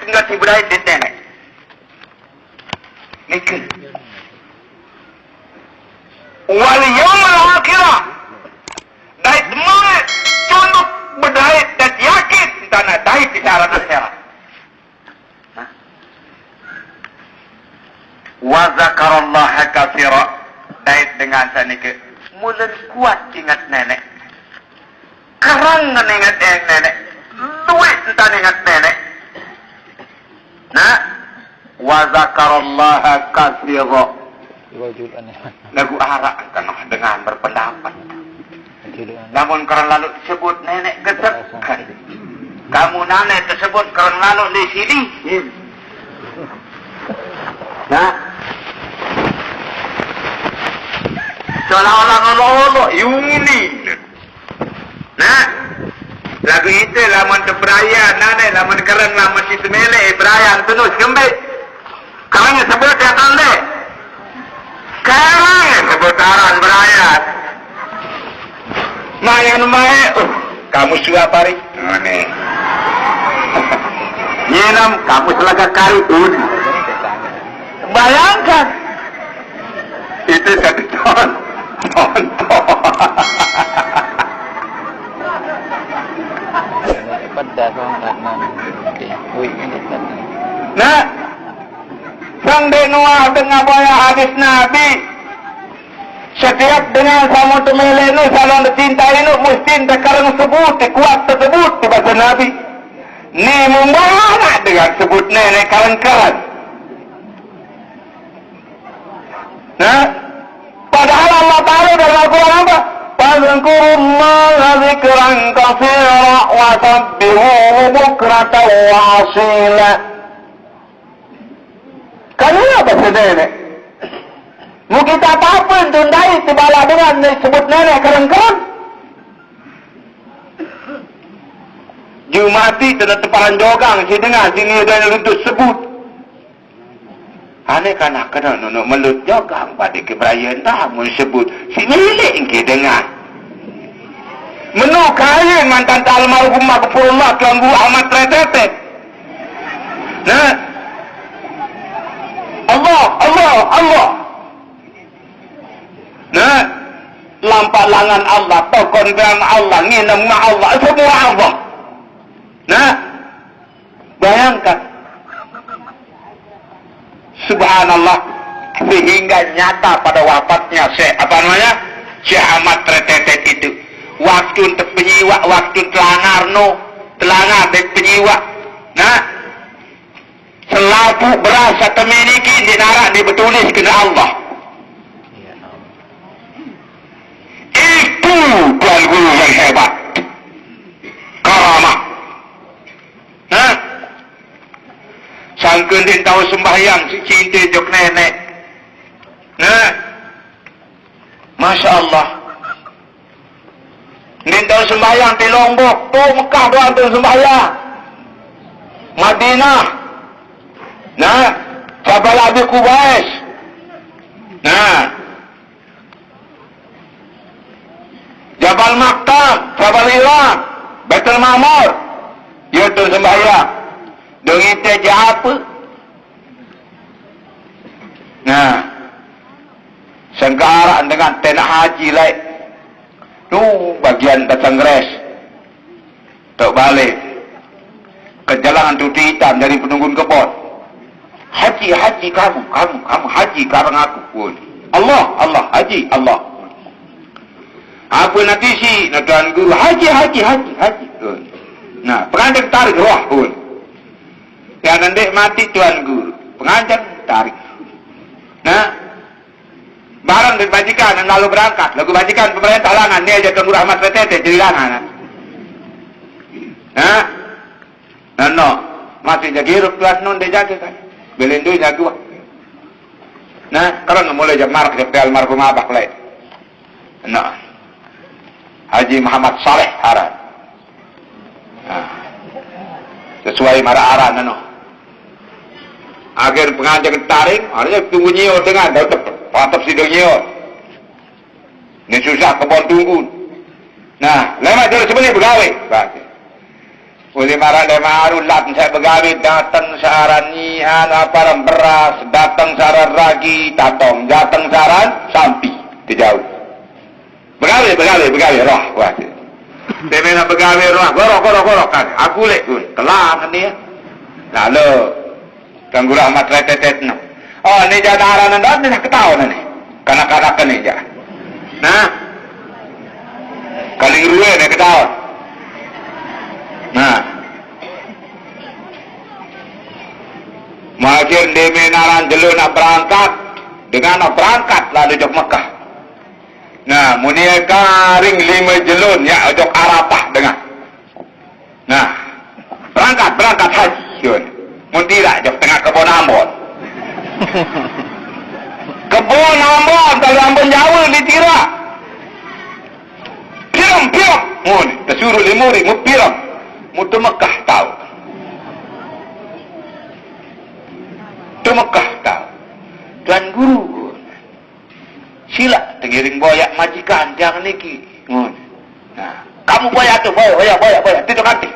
tinggal si budaya di nenek. Nikah. Wal yaumil akhirah. Dai semangat contoh budaya dan yakin tanah dai secara dasar. Wa zakarallaha katsira. Dai dengan sanika mulen kuat ingat nenek. Karang ingat nenek. Duit entah ingat nenek. Nah, wa zakarallaha katsira. Lagu arak tanah dengan berpendapat. Namun kerana lalu disebut nenek gesekkan. Kamu nenek tersebut kerana lalu di sini. Nah, seolah-olah ngolok Yuni. Nah, lagu itu laman terberaya nenek laman kerana laman si semele beraya tenus kembali. Kerana sebut ya tanda. Kerana sebut aran beraya. Mayan mae, kamu sudah pari. Aneh. Nyenam kamu selaga kari pun. Bayangkan. Itu satu contoh. Nah, sang denua dengan bayar hadis Nabi. Setiap dengan sama temelenu salon dicintai nu mesti tekarang sebut kuat tersebut di bahasa Nabi. Ni membawa dengan sebut nenek karan-karan. Nah, padahal Allah Taala dalam Al-Quran apa? Fadhkurullaha dzikran katsira wa sabbihuhu bukratan wa asila. Kenapa bahasa nenek? Mungkin tak apa-apa tundai sebala dengan disebut nenek kerengkang. Jumati tidak teparan jogang si dengar sini dan lutut sebut. Aneh kanak-kanak nak melut jogang pada keberayaan tak mau sebut. Si milik ke dengar. Menu kain mantan almarhum Maghfurullah Tuan Guru Ahmad Retetet. Nah. Allah. Nah, lampak langan Allah, tokon dengan Allah, nginam dengan Allah, semua Allah. Nah, bayangkan. Subhanallah, sehingga nyata pada wafatnya Syekh Ahmad Retetet itu. Waktu untuk penyiwak, waktu telangar dan penyiwak. Nah, selaku berasa temiliki dinarak dibetulis kena Allah. Itu Tuan Guru yang hebat. Karamah. Nah, sangka dia tahu sembahyang si cinta jok nenek. Nah, Masya Allah. Dia tahu sembahyang di Lombok. Tu Mekah doang tu sembahyang. Madinah. Nah, Jabal Abi Qubais. Nah, Jabal Maktab, Jabal Irak, Baitul Ma'mur. Ya tu sembahyang. Dengan itu apa? Nah, sengkaraan dengan tanah haji lain. Tu bagian Cengres. Tak balik. Kejalangan tu hitam dari penunggun kebun. Haji kamu haji karang aku pun. Allah, haji Allah. Apa nanti si Tuan Guru haji. Nah, pengantin tarik roh pun. Yang nanti mati Tuan Guru, pengantin tarik. Nah, barang dari bajikan yang lalu berangkat, lagu bajikan pemerintah langan dia aja Tuan Guru Ahmad Retetet jadi langan. Nah, no, masih jaga hirup Tuan Nun dia jaga kan, belindu jaga. Nah, karena mulai jam mark sampai almarhum abak lain. Nah, Haji Muhammad Saleh Haran. Nah, sesuai marah aran no. Agar pengajian taring, artinya tunggu nyiur dengan patap sidang nyiur. Ini susah kebon tunggu. Nah, lewat dari sebenarnya pegawai. Boleh marah dia marulat saya begawi datang saran nyihan apa beras datang saran ragi tatong datang saran sampi dijauh begawi roh kuat dia nak begawi roh gorok kan aku lek pun kelam dia lalu ganggu rahmat retetet no oh ni jadaran anda ni nak ketahuan ni kanak-kanak ni je nah kali ruwe ni ketahuan nah makin demenaran jelu nak berangkat dengan nak berangkat lalu jok Mekah nah munia garing 5 jelun ya jok Arafah dengan nah berangkat haji mun tidak jok tengah kebun Ambon kebun Ambon kalau Ambon Jawa ditira piram mun tersuruh limuri mu piram mutu Mekah tahu tu Mekah tahu Tuan Guru sila tengiring boyak majikan jangan niki nah kamu boyak tu boyak tidur kanti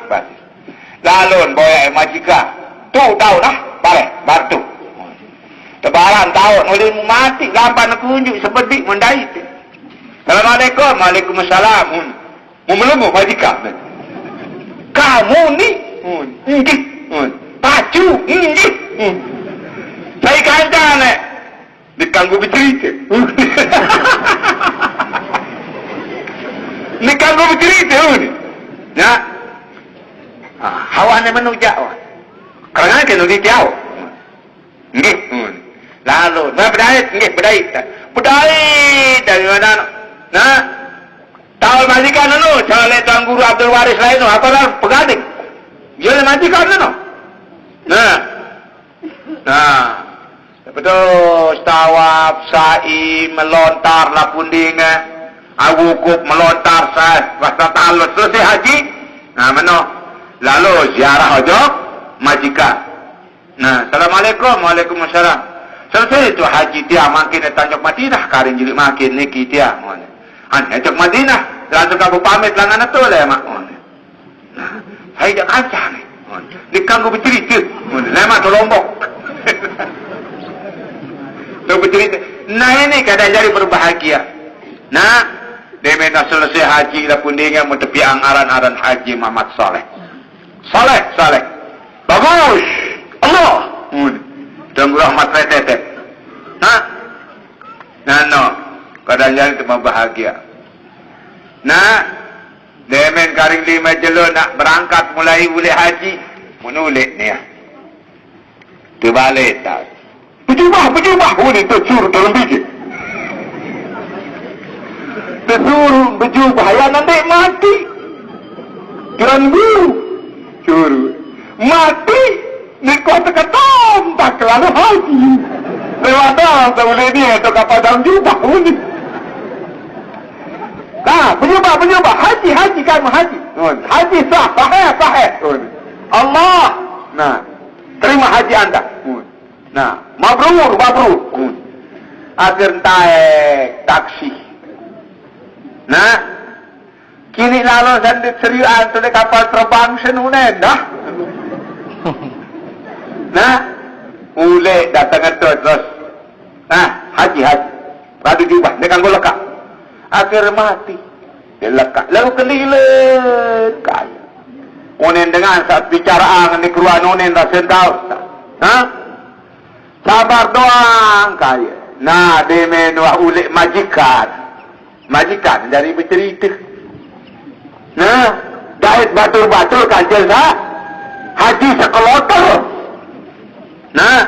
lalun boyak majikan tu tahu dah balik batu tebaran tahu nulis mati gampang nak kunjuk sebedik mendai Assalamualaikum Waalaikumsalam mu melemu majikan kamu ni inggit pacu inggit saya kandang dikanggu bercerita dikanggu bercerita ya hawa ni menujak kerana kena dijauh lalu berdait dari mana nah tahun majikan itu calon Tuan Guru Abdul Waris lain apa lah pegading dia majikan itu nah betul tawaf sa'i melontar lah pundingnya awukub melontar wasta ta'alus selesai haji nah mana lalu ziarah ojok majikan nah Assalamualaikum Waalaikumsalam selesai itu haji dia makin tanjok Madinah karin jadi makin niki dia ajak Madinah langsung kamu pamit langan itu lah mak nah saya dah kancah ni dikanggu bercerita lama tu Lombok tu bercerita nah ini kadang jadi berbahagia nah dia minta selesai haji dah pundingnya menepi aran haji Muhammad Saleh bagus Allah dan rahmat retetet nah no kadang jadi cuma bahagia nah demen karing 5 jelo nak berangkat mulai boleh haji menulik ni ya terbalik tak berjubah ni tersuruh dalam biji tersuruh berjubah yang nanti mati Tuan Guru suruh mati ni kota ketam tak lalu haji lewat tak boleh dia tu kapal dalam jubah ni nah berjubah haji kan haji sah sahih Allah nah terima haji anda nah mabrur akhir naik taksi nah kini lalu sendiri serius dari kapal terbang senunen dah nah ule datang terus nah haji badu jubah dengan gue lekak akhir mati dia lekak lalu kelilet kaya unen dengan saat bicara dengan keruan unen rasa tahu sabar doang kaya nah dia menuah ulik majikan dari bercerita nah dait batul-batul kajian haji sekelotor nah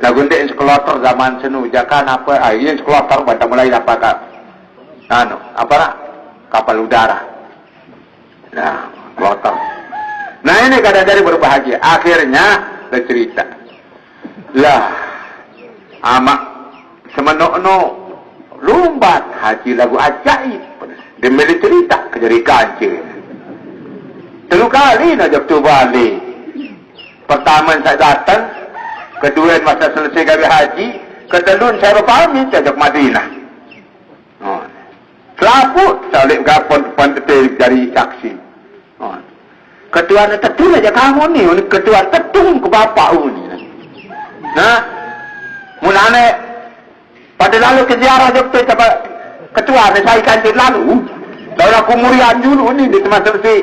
lagu ndek sekelotor zaman senu jakan apa ini sekelotor pada mulai dapat apa nak kapal udara nah sekelotor nah ini kadang dari berbahagia akhirnya bercerita lah amak semenok-no lumbat haji lagu ajaib dia boleh cerita kejari kancil 3 kali nak jatuh balik pertama saya datang kedua masa selesai kali haji ketelun saya berpamit ajak Madinah selaput saya boleh bergabung depan detik dari saksi ketua tetung aja kamu nih, ketua tetung ke bapak ni. Nah, mulane pada lalu ke ziarah Jogja siapa ketua ni saya kantin lalu. Lalu aku murian dulu ni di tempat selesai.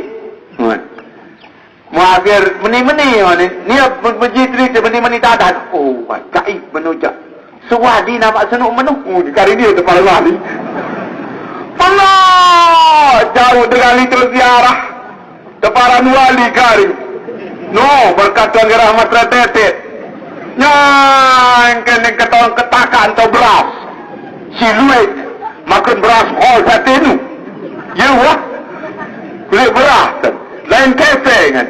Muakhir meni-meni ni berjitri meni-meni dadan. Oh, gaib menujak. Suwadi nama senuk menuh. Kali dia kepala wali. Allah jauh dengan itu ziarah keparan wali kari. No, berkat Tuhan rahmat retetet. Yang kena ketong ketakan atau beras. Siluet makan beras satenu. Ya wah. Kulit beras. Lain kefe kan.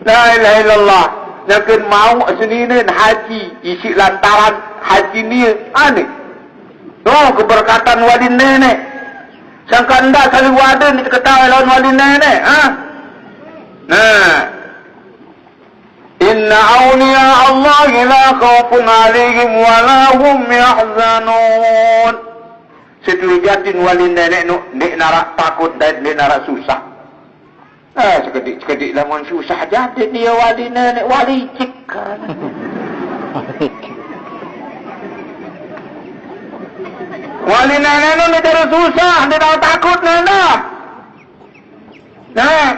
La ilaha illallah. Nak mau seninen haji isi lantaran haji ni aneh. No, keberkatan wali nenek. Sangka anda kali waden diketahui lawan wali nenek, ha? Nah, inna awliya Allah la khawfun alaihim wa la hum yahzanun. Setujatin wali nenek nek narak takut dan nek narak susah. Sekedik lamun susah jadi dia wali nenek wali cikkan. Wali nenek ni cara susah, dia tahu takut nenek. Nah,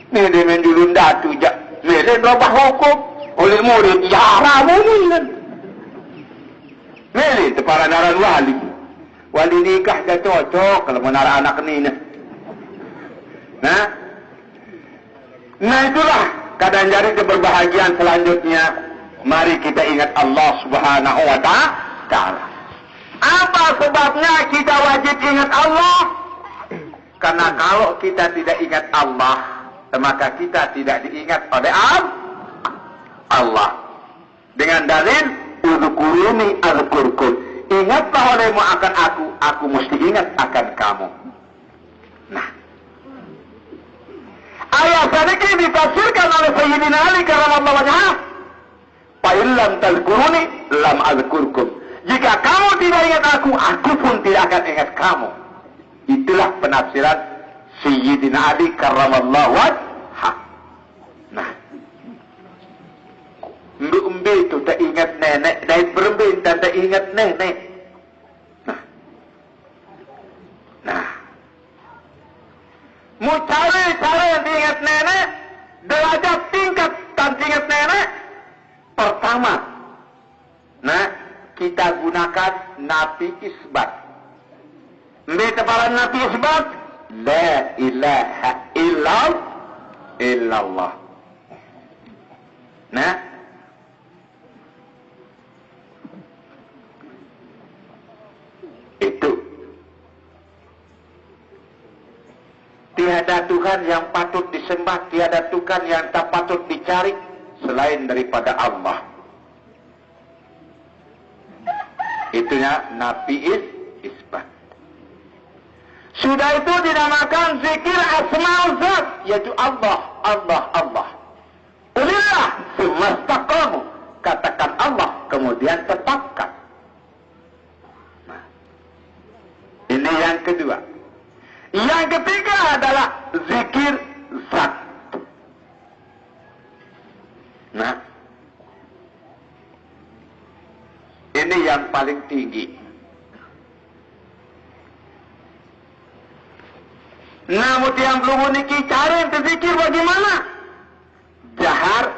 ni dia menjulun datu je. Mereka berubah hukum oleh murid jara mungkin. Mereka para naran wali. Wali nikah dah cocok kalau menara anak ni. Nah, itulah keadaan jadi keberbahagiaan selanjutnya. Mari kita ingat Allah Subhanahu Wa Taala. Apa sebabnya kita wajib ingat Allah? Karena kalau kita tidak ingat Allah, maka kita tidak diingat oleh Allah. Dengan dalil uzkuruni azkurkum. Ingatlah olehmu akan aku mesti ingat akan kamu. Nah, ayat ini ditafsirkan oleh Sayyidina Ali karramallahu wajhahu. Fa illam tazkuruni lam azkurkum. Jika kamu tidak ingat aku pun tidak akan ingat kamu. Itulah penafsiran Sayyidina Ali karramallahu wajhahu. Nah, Umbe itu tak ingat nenek, dari berembe tak ingat nenek. Nah, mau cara yang ingat nenek, derajat tingkat dan ingat nenek. Pertama, nah, kita gunakan nafi isbat. Mbak para nafi isbat, la ilaha illallah. Nah, itu tiada Tuhan yang patut disembah, tiada Tuhan yang tak patut dicari selain daripada Allah. Itunya nafi isbat. Sudah itu dinamakan zikir asmaul zat, yaitu Allah. Qulillah sumastaqamu, katakan Allah kemudian tetapkan. Nah, ini yang kedua. Yang ketiga adalah zikir zat. Nah, ini yang paling tinggi. Namun yang belum memiliki cara yang terzikir bagaimana? Jahar,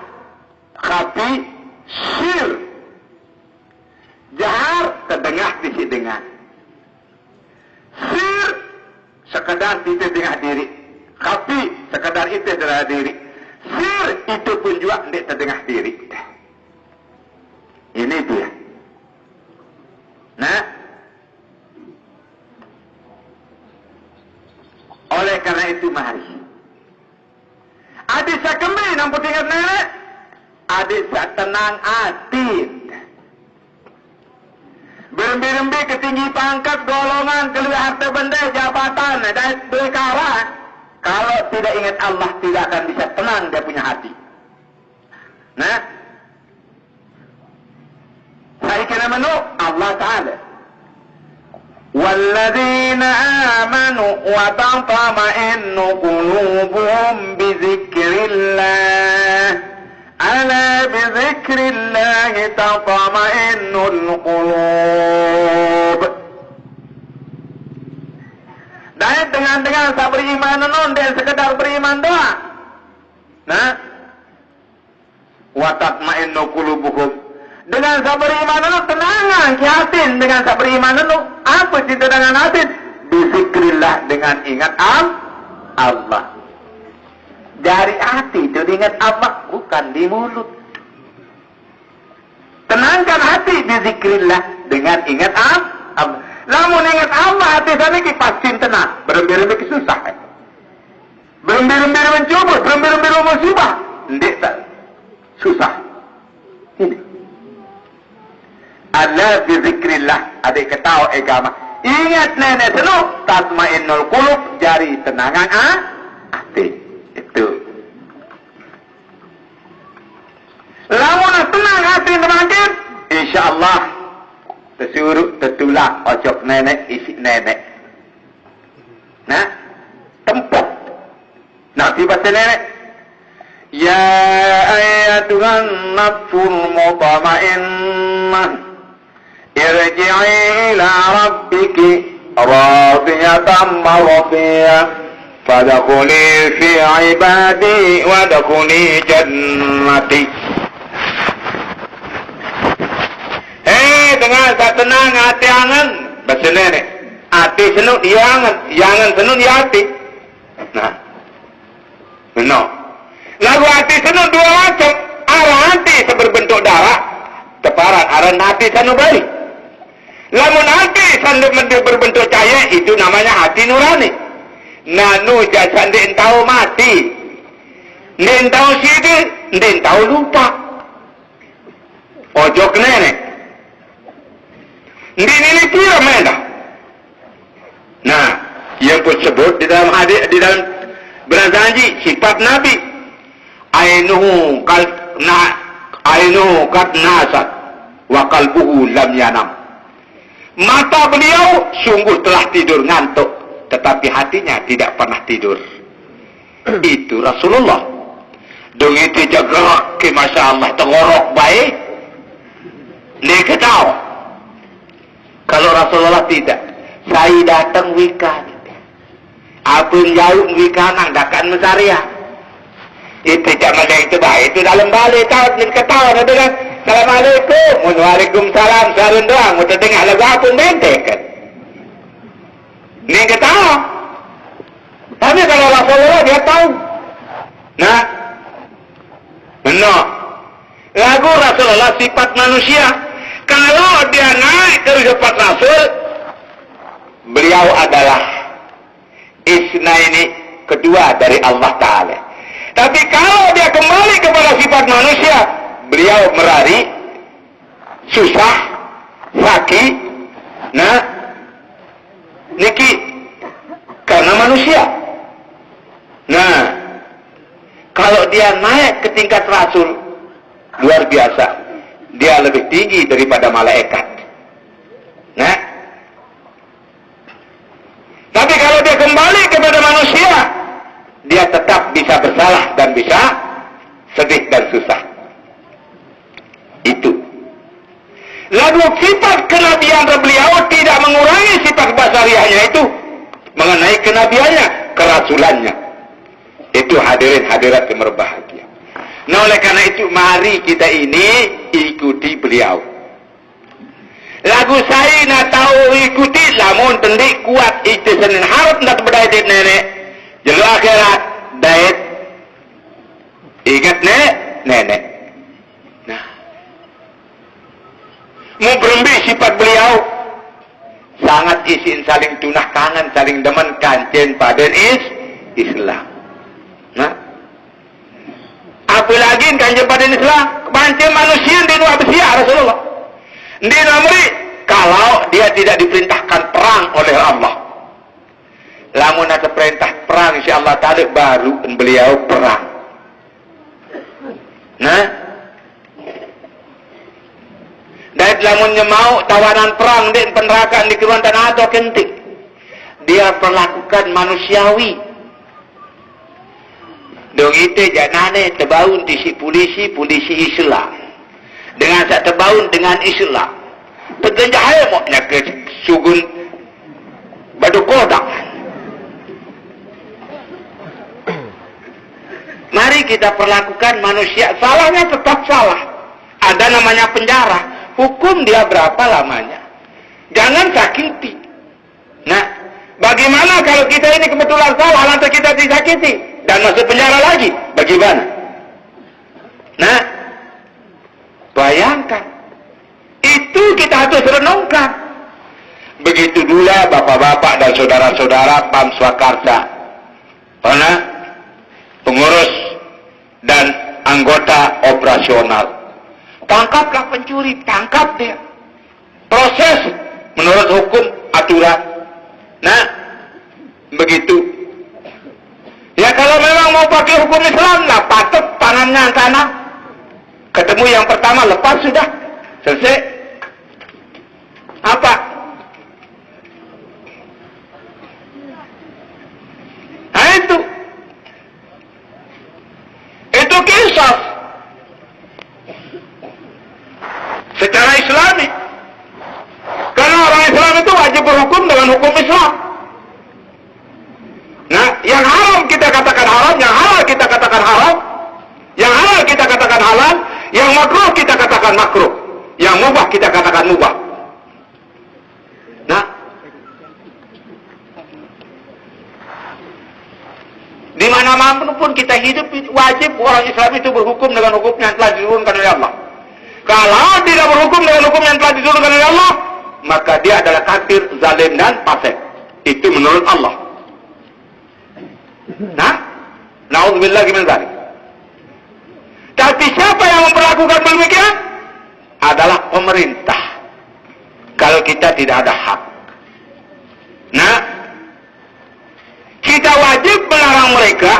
khafi, syir. Jahar, terdengar di dengar. Syir, sekadar di tengah diri. Khafi, sekadar itu adalah diri. Syir, itu pun juga tidak terdengar diri. Ini dia. Nah, oleh karena itu mari adik saya kembali nampak ingat nenek, adik saya tenang hati, berembi-rembi ketinggi pangkat golongan keluar harta benda jabatan dan berkara. Kalau tidak ingat Allah tidak akan bisa tenang dia punya hati. Nah, saya kena menuk Allah Ta'ala walladzina amanu wa tatma'innu qulubuhum bi dzikrillah ala bi dzikrillah tatma'innul qulub. Dan dengan beriman non dan sekedar beriman doa. Nah, wa tatma'innu qulubuhum. Dengan beriman non tenangan hati, dengan beriman non apa sih dengan hati? Bizikrillah, dengan ingat Allah. Dari hati itu ingat Allah, bukan di mulut. Tenangkan hati bizikrillah, dengan ingat Allah. Namun ingat Allah hati sana ki pasti tenang, berembir-embir susah. Berembir-embir mencoba, berembir-embir musibah, ndik tak susah. Ini. Allah bizikrillah, adik ketahu agama. Ingat nenek senu, tatmainnul qulub, jari tenangan hati. Itu. Namun tenang hati teman-teman, insyaallah tersuruh tertulak ojok nenek isi nenek. Nah, tempat. Nanti bahasa nenek. Ya ayyatuhan nafsul mutmainnah, irji'i ila rabbiki radiyatan maradiyah, fadkhuli fi ibadi wadkhuli jannati. Dengan tak tenang hati angan bahasa nenek hati senuk dia angan senuk dia hati. Nah benar lagu hati senuk dua macam, arah hati seberbentuk darah teparan, arah hati senuk balik. Lamun hati senuk berbentuk cahaya, itu namanya hati nurani. Nanu jasan dia tahu mati, dia tahu sidik, dia tahu lupa. Ojok nenek ini kira mana? Nah, yang pun sebut di dalam hadis, di dalam beranjanji sifat Nabi, ainuhu kad nasat wa qalbuhu lam yanam. Mata beliau sungguh telah tidur ngantuk, tetapi hatinya tidak pernah tidur. Itu Rasulullah. Dong itu jaga ke masya Allah tengorok baik. Ni ketahu. Kalau Rasulullah tidak, saya datang wikan. Apa yang jauh wikan nang dakan mesaria. Itu jangan itu baik. Itu dalam balik tahu ni ketawa ada kan. Assalamualaikum, waalaikumsalam. Sarun doang. Mudah tengah lagu apa bentek kan. Ni ketawa. Tapi kalau Rasulullah dia tahu. Nah, benar. Lagu Rasulullah sifat manusia. Kalau dia naik dari sifat Rasul, beliau adalah isnaini, kedua dari Allah Ta'ala. Tapi kalau dia kembali kepada sifat manusia, beliau merari, susah, sakit, nah, niki, karena manusia. Nah, kalau dia naik ke tingkat Rasul, luar biasa. Dia lebih tinggi daripada malaikat. Nah, tapi kalau dia kembali kepada manusia, dia tetap bisa bersalah dan bisa sedih dan susah. Itu. Lalu sifat kenabian beliau tidak mengurangi sifat basariahnya itu, mengenai kenabiannya, kerasulannya. Itu hadirin hadirat yang berbahagia. Nah, oleh karena itu mari kita ini ikuti beliau. Lagu saya nak tahu ikuti, lamun tendik kuat itu senin harap nak berdaya nenek. Jelu akhirat dayet ingat nenek. Nah, mau berembi sifat beliau sangat isin saling tunah kangen, saling demen kancen paden Islam. Nah, apalagi kancen paden Islam, kancen manusia di luar besia Rasulullah. Di namri kalau dia tidak diperintahkan perang oleh Allah. Lamun ada perintah perang insyaallah taala baru beliau perang. Nah, dan lamunnya mau tawanan perang di penerakan di keruan tanah atau kentik. Dia perlakukan manusiawi. Dong itu janane terbaun di si polisi Islam. Dengan sak terbaun dengan Islam. Terjahaya moknya ke sugun badu kodak. Mari kita perlakukan manusia. Salahnya tetap salah. Ada namanya penjara. Hukum dia berapa lamanya. Jangan sakiti. Nah, bagaimana kalau kita ini kebetulan salah, lantas kita disakiti dan masuk penjara lagi? Bagaimana? Nah, bayangkan. Itu kita harus renungkan. Begitu dulu bapak-bapak dan saudara-saudara PAM Swakarsa. Karena pengurus dan anggota operasional. Tangkaplah pencuri, tangkap dia. Proses menurut hukum aturan. Nah, begitu. Ya kalau memang mau pakai hukum Islam, lah patut tangannya kanan. Ketemu yang pertama, lepas sudah. Selesai. Apa? Nah itu. Itu kisah. Secara Islami. Karena orang Islam itu wajib berhukum dengan hukum Islam. Nah, yang haram kita katakan haram, yang halal kita katakan haram, yang halal kita katakan halal, yang makruh kita katakan makruh, yang mubah kita katakan mubah. Nah, di mana-mana pun kita hidup wajib orang Islam itu berhukum dengan hukum yang telah diturunkan oleh Allah. Kalau tidak berhukum dengan hukum yang telah diturunkan oleh Allah, maka dia adalah kafir, zalim dan fasik. Itu menurut Allah. Nah, naudzubillah min dzalik. Tapi siapa yang memperlakukan demikian? Adalah pemerintah. Kalau kita tidak ada hak. Nah, kita wajib melarang mereka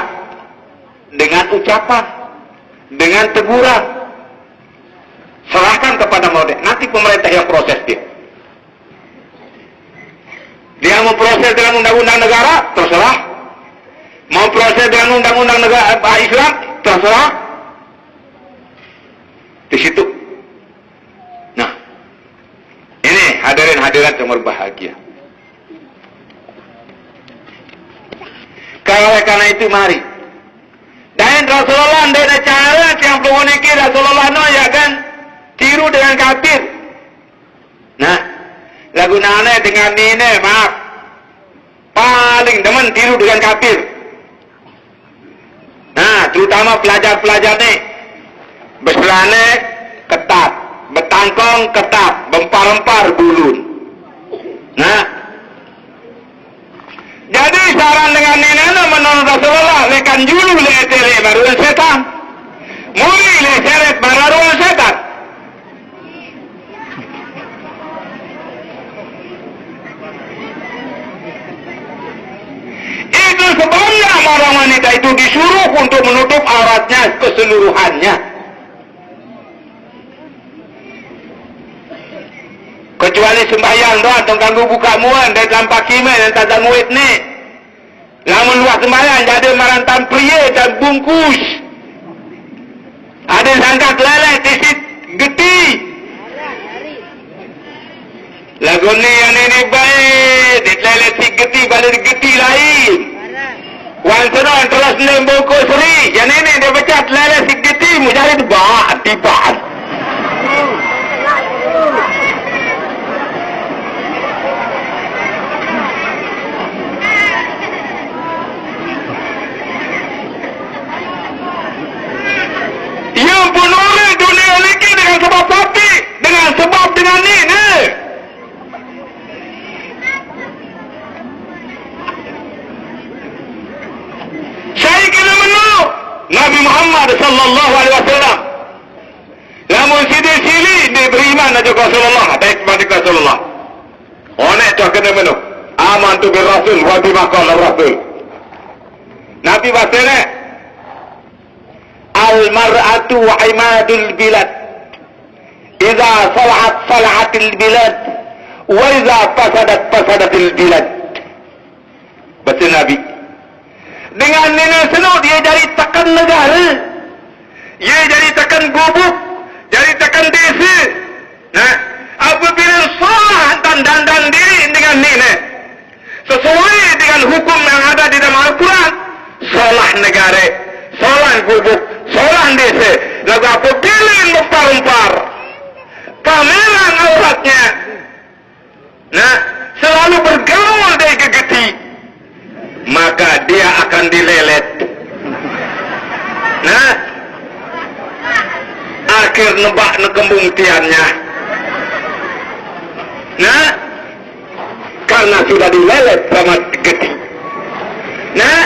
dengan ucapan, dengan teguran. Serahkan kepada mereka. Nanti pemerintah yang proses dia. Dia mau proses dengan undang-undang negara, terserah. Mau proses dengan undang-undang negara Islam, terserah. Di situ. Nah, ini hadirin-hadirat yang berbahagia. Karena itu mari. Dan Rasulullah ada cara yang pengunik Rasulullah no ya kan tiru dengan kafir. Nah, lagu nane dengan ini maaf. Paling demen tiru dengan kafir. Nah, terutama pelajar-pelajar nih. Beselane ketat, betangkong ketat, bempar-empar bulun. Nah, jadi saran dengan ini menurut Rasulullah lekan julu le tere baru setan. Muri le seret baru setan. Itu sebabnya orang wanita itu disuruh untuk menutup auratnya keseluruhannya. Kecuali sembahyang doang, tong ganggu buka muan dan tanpa kime dan tak muit ni. Lamun luas sembahyang jadi marantan pria dan bungkus. Ada sangkat lele tisit geti. Lagu ni yang ini baik, ditlele si geti balik geti lain. Wan seron terus nemboko seri, yang ini dia pecat lele si geti mujahid ba tiban. Yang penulis dunia ini dengan sebab sapi, dengan sebab dengan ini. Saya kena menurut Nabi Muhammad sallallahu alaihi wasallam. Namun sili dia beriman aja Rasulullah, baik kepada Rasulullah. Onek tu kena menurut. Amantu bil Rasul wa bima qala Rasul. Nabi bahasanya al-mar'atu wa imadul bilad Iza salahat salahatil bilad, wa iza fasadat fasadatil bilad. Baca Nabi. Dengan nenek senuk dia jadi tekan negara, dia jadi tekan gubuk, jadi tekan desa. Nah, apabila salah dan diri dengan nenek sesuai dengan hukum yang ada di dalam Al-Quran, salah negara, salah gubuk, salah desa, lalu apabila mempar-umpar pameran auratnya, nah, selalu bergaul dari gegeti, maka dia akan dilelet. Nah, akhir nebak nekembung tiannya. Nah, karena sudah dilelet sama gegeti. Nah,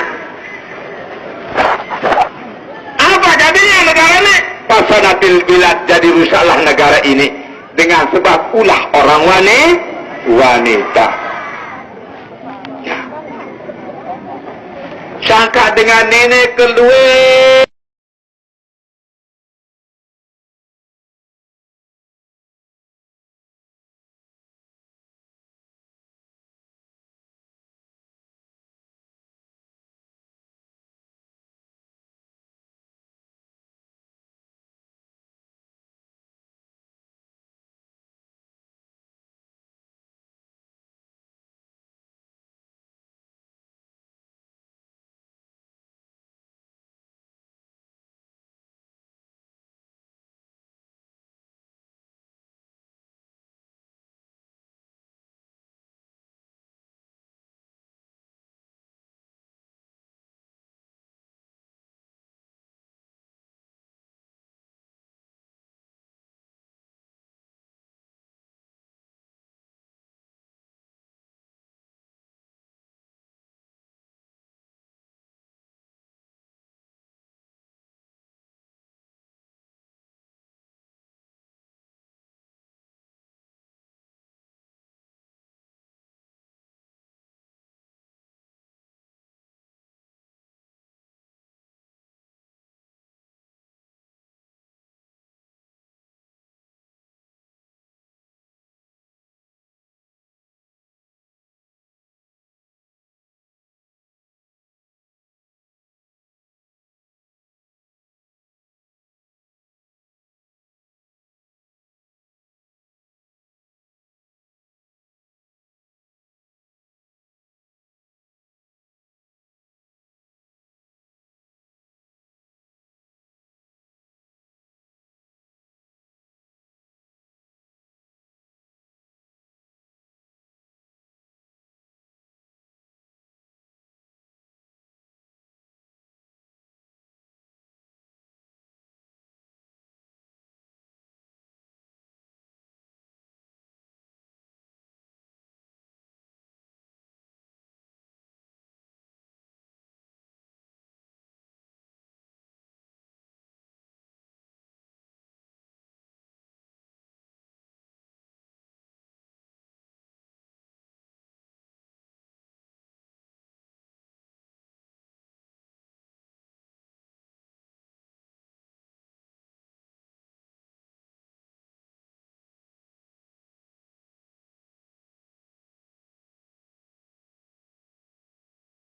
apa jadinya negara ini? Fasadatil bilad, jadi rusaklah negara ini dengan sebab ulah orang wanita. Ya. Sangka dengan nenek keluar